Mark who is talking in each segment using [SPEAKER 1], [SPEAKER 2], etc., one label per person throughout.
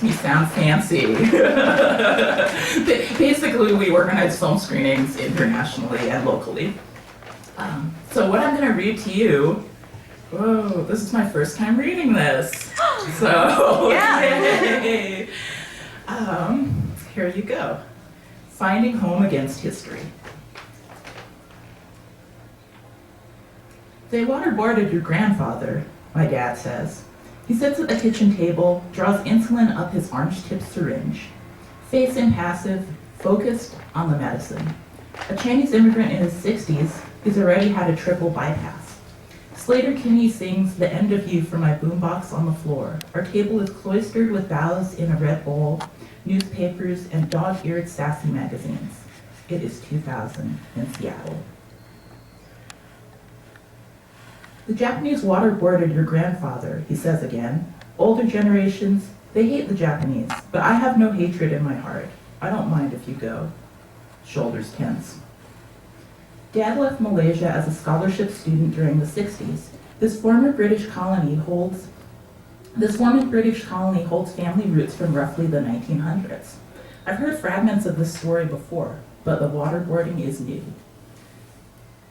[SPEAKER 1] me sound fancy. Basically, we organize film screenings internationally and locally. So what I'm going to read to you, whoa, this is my first time reading this. So, yay! Here you go. Finding Home Against History. They waterboarded your grandfather, my dad says. He sits at the kitchen table, draws insulin up his orange-tipped syringe. Face impassive, focused on the medicine. A Chinese immigrant in his 60s who's already had a triple bypass. Slater Kinney sings The End of You from my boombox on the floor. Our table is cloistered with boughs in a red bowl, newspapers, and dog-eared sassy magazines. It is 2000 in Seattle. The Japanese waterboarded your grandfather, he says again. Older generations, they hate the Japanese, but I have no hatred in my heart. I don't mind if you go. Shoulders tense. Dad left Malaysia as a scholarship student during the 60s. This former British colony holds family roots from roughly the 1900s. I've heard fragments of this story before, but the waterboarding is new.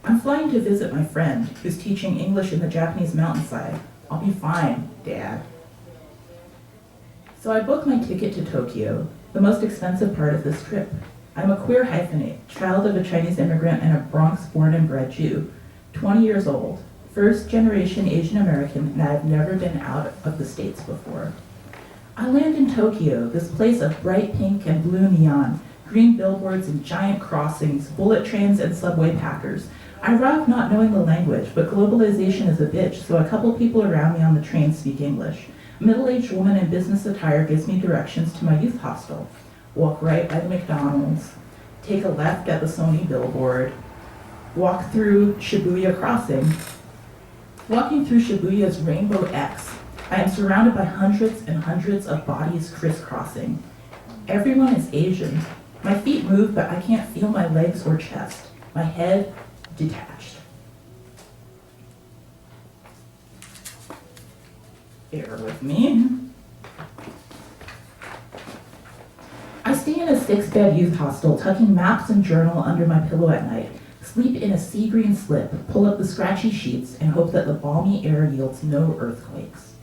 [SPEAKER 1] I'm flying to visit my friend, who's teaching English in the Japanese mountainside. I'll be fine, Dad. So I booked my ticket to Tokyo, the most expensive part of this trip. I'm a queer hyphenate, child of a Chinese immigrant and a Bronx born and bred Jew, 20 years old, first generation Asian American, and I've never been out of the States before. I land in Tokyo, this place of bright pink and blue neon, green billboards and giant crossings, bullet trains and subway packers. I arrive not knowing the language, but globalization is a bitch, so a couple people around me on the train speak English. A middle-aged woman in business attire gives me directions to my youth hostel. Walk right by the McDonald's, take a left at the Sony billboard, walk through Shibuya Crossing. Walking through Shibuya's Rainbow X, I am surrounded by hundreds and hundreds of bodies crisscrossing. Everyone is Asian. My feet move, but I can't feel my legs or chest. My head, detached. Bear with me. I stay in a 6-bed youth hostel, tucking maps and journal under my pillow at night, sleep in a sea green slip, pull up the scratchy sheets, and hope that the balmy air yields no earthquakes.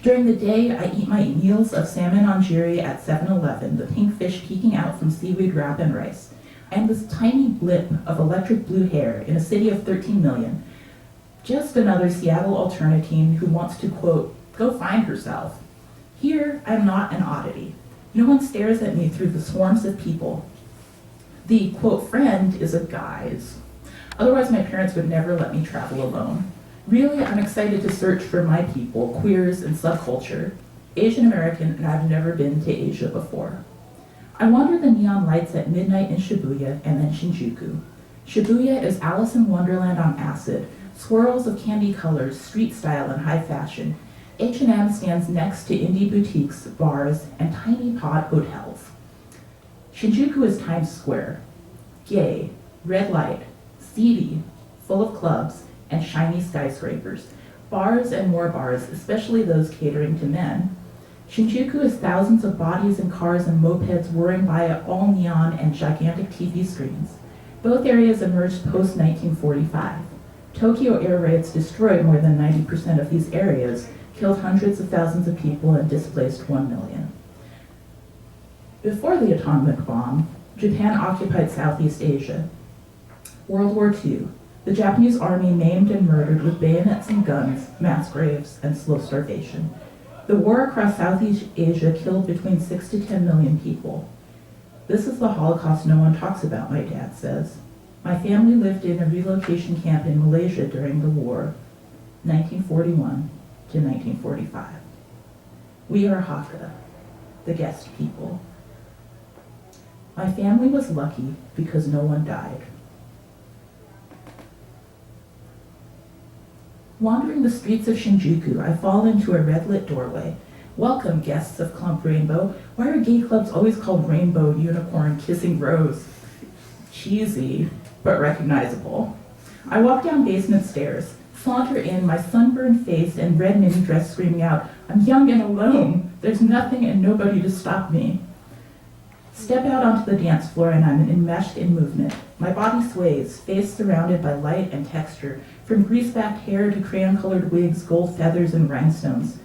[SPEAKER 1] During the day, I eat my meals of salmon onigiri at 7-Eleven, the pink fish peeking out from seaweed wrap and rice. I am this tiny blip of electric blue hair in a city of 13 million. Just another Seattle alternatine who wants to, quote, go find herself. Here, I'm not an oddity. No one stares at me through the swarms of people. The, quote, friend is a guise. Otherwise, my parents would never let me travel alone. Really, I'm excited to search for my people, queers and subculture. Asian American, and I've never been to Asia before. I wander the neon lights at midnight in Shibuya and then Shinjuku. Shibuya is Alice in Wonderland on acid, swirls of candy colors, street style and high fashion. H&M stands next to indie boutiques, bars, and tiny pod hotels. Shinjuku is Times Square. Gay, red light, seedy, full of clubs, and shiny skyscrapers. Bars and more bars, especially those catering to men. Shinjuku is thousands of bodies and cars and mopeds whirring by at all neon and gigantic TV screens. Both areas emerged post-1945. Tokyo air raids destroyed more than 90% of these areas, killed hundreds of thousands of people, and displaced 1 million. Before the atomic bomb, Japan occupied Southeast Asia. World War II, the Japanese army maimed and murdered with bayonets and guns, mass graves, and slow starvation. The war across Southeast Asia killed between 6 to 10 million people. This is the Holocaust no one talks about, my dad says. My family lived in a relocation camp in Malaysia during the war, 1941 to 1945. We are Hakka, the guest people. My family was lucky because no one died. Wandering the streets of Shinjuku, I fall into a red-lit doorway. Welcome, guests of Clump Rainbow. Why are gay clubs always called Rainbow, Unicorn, Kissing Rose? Cheesy, but recognizable. I walk down basement stairs, saunter in, my sunburned face and red mini dress screaming out, I'm young and alone. There's nothing and nobody to stop me. Step out onto the dance floor and I'm enmeshed in movement. My body sways, face surrounded by light and texture, from grease-backed hair to crayon-colored wigs, gold feathers, and rhinestones.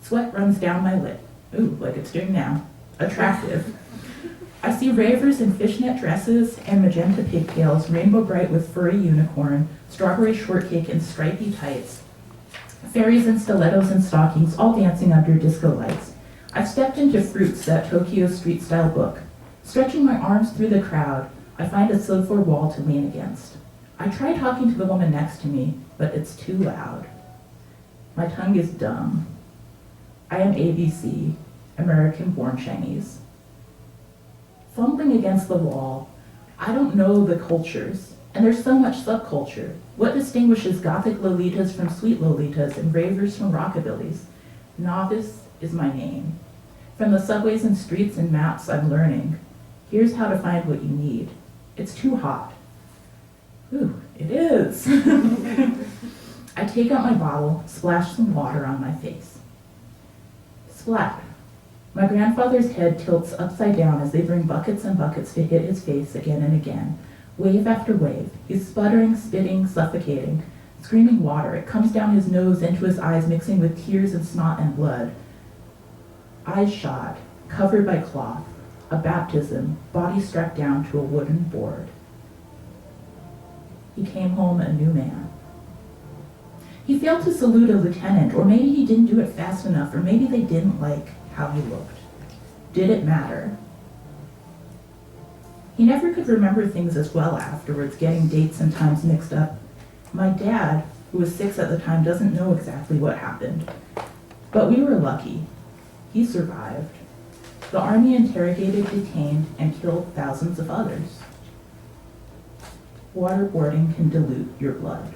[SPEAKER 1] Sweat runs down my lip. Ooh, like it's doing now. Attractive. I see ravers in fishnet dresses and magenta pigtails, rainbow bright with furry unicorn, strawberry shortcake and stripy tights, fairies in stilettos and stockings, all dancing under disco lights. I've stepped into Fruits, that Tokyo street-style book. Stretching my arms through the crowd, I find a silver wall to lean against. I try talking to the woman next to me, but it's too loud. My tongue is dumb. I am ABC, American-born Chinese. Fumbling against the wall, I don't know the cultures, and there's so much subculture. What distinguishes gothic lolitas from sweet lolitas and ravers from rockabillys? Novice is my name. From the subways and streets and maps, I'm learning. Here's how to find what you need. It's too hot. Ooh, it is. I take out my bottle, splash some water on my face. Splat. My grandfather's head tilts upside down as they bring buckets and buckets to hit his face again and again. Wave after wave. He's sputtering, spitting, suffocating, screaming water. It comes down his nose into his eyes, mixing with tears and snot and blood. Eyes shot, covered by cloth. A baptism, body strapped down to a wooden board. He came home a new man. He failed to salute a lieutenant, or maybe he didn't do it fast enough, or maybe they didn't like how he looked. Did it matter? He never could remember things as well afterwards, getting dates and times mixed up. My dad, who was 6 at the time, doesn't know exactly what happened. But we were lucky. He survived. The army interrogated, detained, and killed thousands of others. Waterboarding can dilute your blood.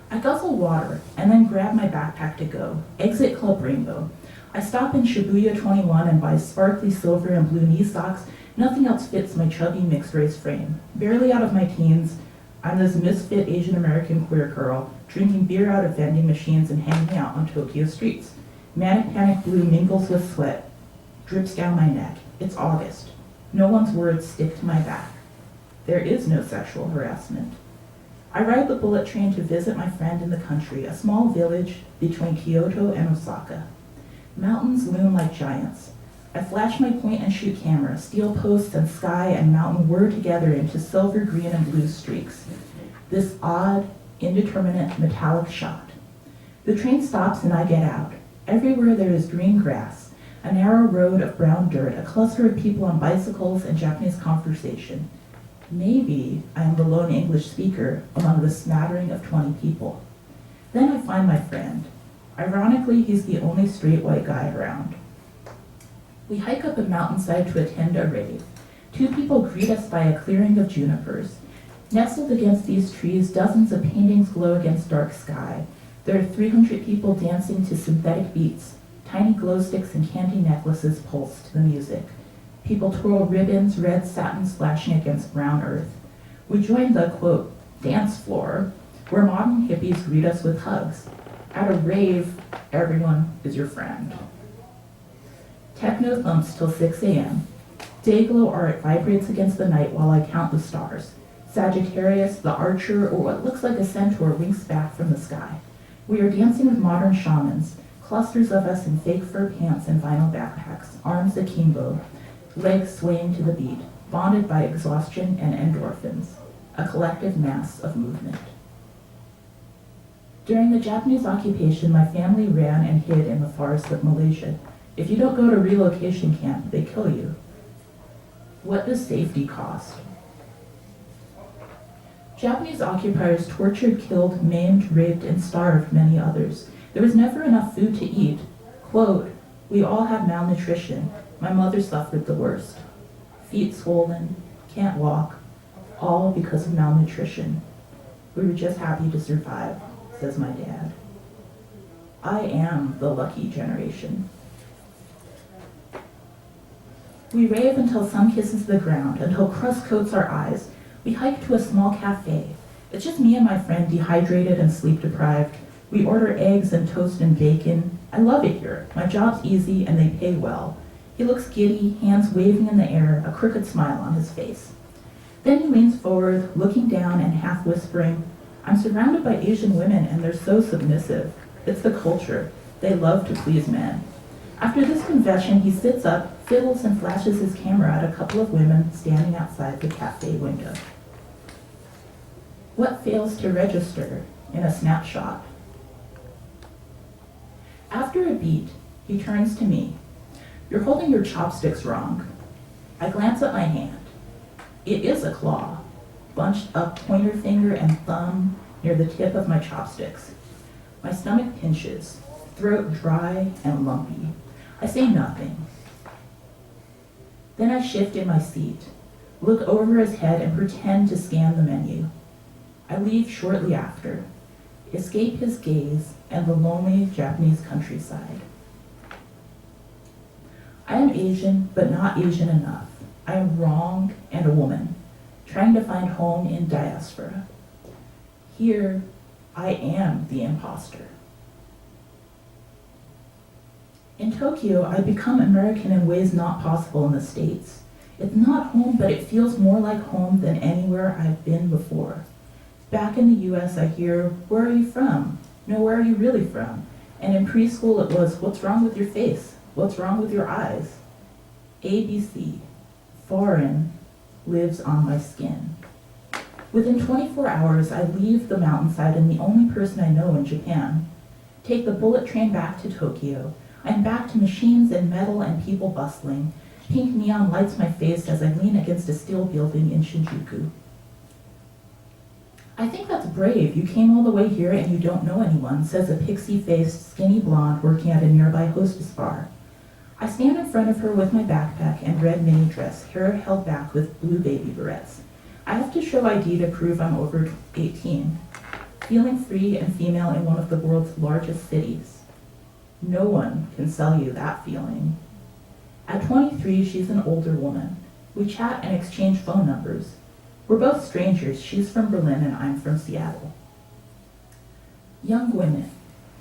[SPEAKER 1] I guzzle water and then grab my backpack to go. Exit Club Rainbow. I stop in Shibuya 21 and buy sparkly silver and blue knee socks. Nothing else fits my chubby mixed-race frame. Barely out of my teens, I'm this misfit Asian American queer girl, drinking beer out of vending machines and hanging out on Tokyo streets. Manic Panic Blue mingles with sweat, drips down my neck. It's August. No one's words stick to my back. There is no sexual harassment. I ride the bullet train to visit my friend in the country, a small village between Kyoto and Osaka. Mountains loom like giants. I flash my point-and-shoot camera. Steel posts and sky and mountain whir together into silver, green, and blue streaks. This odd, indeterminate, metallic shot. The train stops and I get out. Everywhere there is green grass, a narrow road of brown dirt, a cluster of people on bicycles, and Japanese conversation. Maybe I am the lone English speaker among the smattering of 20 people. Then I find my friend. Ironically, he's the only straight white guy around. We hike up a mountainside to attend a rave. 2 people greet us by a clearing of junipers. Nestled against these trees, dozens of paintings glow against dark sky. There are 300 people dancing to synthetic beats. Tiny glow sticks and candy necklaces pulse to the music. People twirl ribbons, red satin splashing against brown earth. We join the, quote, dance floor, where modern hippies greet us with hugs. At a rave, everyone is your friend. Techno thumps till 6 a.m. Dayglow art vibrates against the night while I count the stars. Sagittarius, the archer, or what looks like a centaur, winks back from the sky. We are dancing with modern shamans, clusters of us in fake fur pants and vinyl backpacks, arms akimbo, legs swaying to the beat, bonded by exhaustion and endorphins, a collective mass of movement. During the Japanese occupation, my family ran and hid in the forests of Malaysia. If you don't go to relocation camp, they kill you. What does safety cost? Japanese occupiers tortured, killed, maimed, raped, and starved many others. There was never enough food to eat. Quote, we all have malnutrition. My mother suffered the worst. Feet swollen, can't walk, all because of malnutrition. We were just happy to survive, says my dad. I am the lucky generation. We rave until sun kisses the ground, until crust coats our eyes. We hike to a small cafe. It's just me and my friend, dehydrated and sleep-deprived. We order eggs and toast and bacon, I love it here. My job's easy and they pay well. He looks giddy, hands waving in the air, a crooked smile on his face. Then he leans forward, looking down and half whispering, I'm surrounded by Asian women and they're so submissive. It's the culture. They love to please men. After this confession, he sits up, fiddles and flashes his camera at a couple of women standing outside the cafe window. What fails to register in a snapshot? After a beat, he turns to me. You're holding your chopsticks wrong. I glance at my hand. It is a claw, bunched up pointer finger and thumb near the tip of my chopsticks. My stomach pinches, throat dry and lumpy. I say nothing. Then I shift in my seat, look over his head and pretend to scan the menu. I leave shortly after, escape his gaze and the lonely Japanese countryside. I am Asian, but not Asian enough. I am wrong and a woman, trying to find home in diaspora. Here, I am the imposter. In Tokyo, I become American in ways not possible in the States. It's not home, but it feels more like home than anywhere I've been before. Back in the US, I hear, where are you from? No, where are you really from? And in preschool, it was, what's wrong with your face? What's wrong with your eyes? ABC, foreign, lives on my skin. Within 24 hours, I leave the mountainside and the only person I know in Japan. Take the bullet train back to Tokyo. I'm back to machines and metal and people bustling. Pink neon lights my face as I lean against a steel building in Shinjuku. I think that's brave. You came all the way here and you don't know anyone, says a pixie-faced, skinny blonde working at a nearby hostess bar. I stand in front of her with my backpack and red mini dress, hair held back with blue baby barrettes. I have to show ID to prove I'm over 18, feeling free and female in one of the world's largest cities. No one can sell you that feeling. At 23, she's an older woman. We chat and exchange phone numbers. We're both strangers. She's from Berlin and I'm from Seattle. Young women,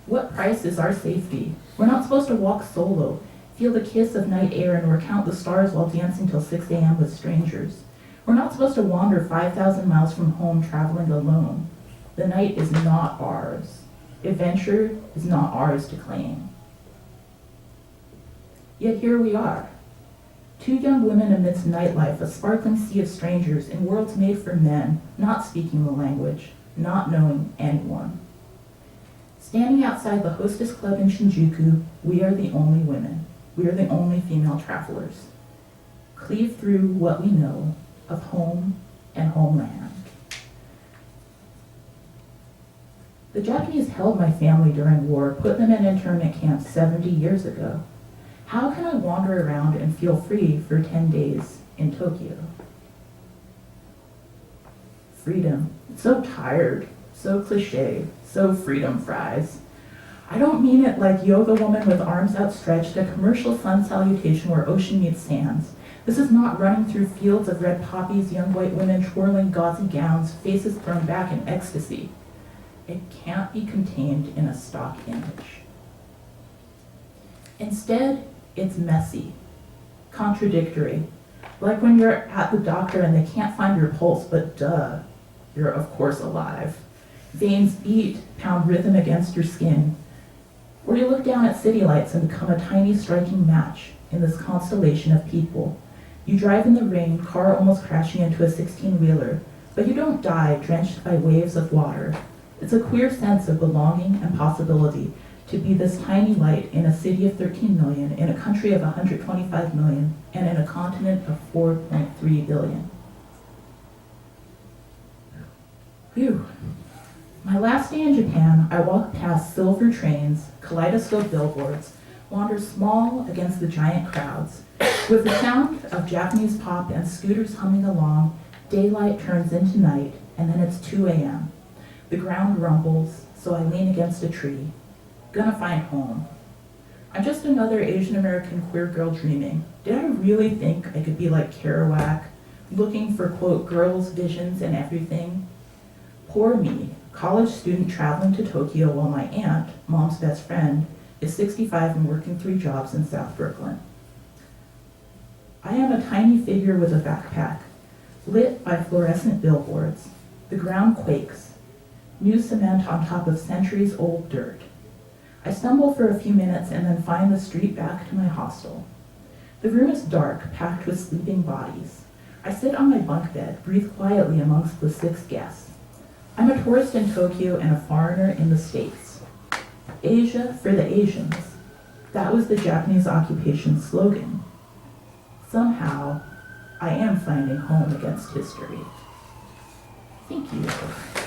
[SPEAKER 1] what price is our safety? We're not supposed to walk solo, feel the kiss of night air and recount the stars while dancing till 6 a.m. with strangers. We're not supposed to wander 5,000 miles from home traveling alone. The night is not ours. Adventure is not ours to claim. Yet here we are. Two young women amidst nightlife, a sparkling sea of strangers in worlds made for men, not speaking the language, not knowing anyone. Standing outside the Hostess Club in Shinjuku, we are the only women. We are the only female travelers. Cleave through what we know of home and homeland. The Japanese held my family during war, put them in internment camps 70 years ago. How can I wander around and feel free for 10 days in Tokyo? Freedom. It's so tired, so cliche, so freedom fries. I don't mean it like yoga woman with arms outstretched, a commercial sun salutation where ocean meets sands. This is not running through fields of red poppies, young white women twirling gauzy gowns, faces thrown back in ecstasy. It can't be contained in a stock image. Instead, it's messy, contradictory, like when you're at the doctor and they can't find your pulse, but duh, you're of course alive. Veins beat, pound rhythm against your skin. Or you look down at city lights and become a tiny striking match in this constellation of people. You drive in the rain, car almost crashing into a 16-wheeler, but you don't die drenched by waves of water. It's a queer sense of belonging and possibility to be this tiny light in a city of 13 million, in a country of 125 million, and in a continent of 4.3 billion. Phew. My last day in Japan, I walked past silver trains, kaleidoscope billboards, wander small against the giant crowds. With the sound of Japanese pop and scooters humming along, daylight turns into night, and then it's 2 a.m. The ground rumbles, so I lean against a tree. Gonna find home. I'm just another Asian American queer girl dreaming. Did I really think I could be like Kerouac, looking for, quote, girls' visions and everything? Poor me, college student traveling to Tokyo while my aunt, mom's best friend, is 65 and working 3 jobs in South Brooklyn. I am a tiny figure with a backpack, lit by fluorescent billboards. The ground quakes, new cement on top of centuries-old dirt. I stumble for a few minutes and then find the street back to my hostel. The room is dark, packed with sleeping bodies. I sit on my bunk bed, breathe quietly amongst the 6 guests. I'm a tourist in Tokyo and a foreigner in the States. Asia for the Asians. That was the Japanese occupation slogan. Somehow, I am finding home against history. Thank you.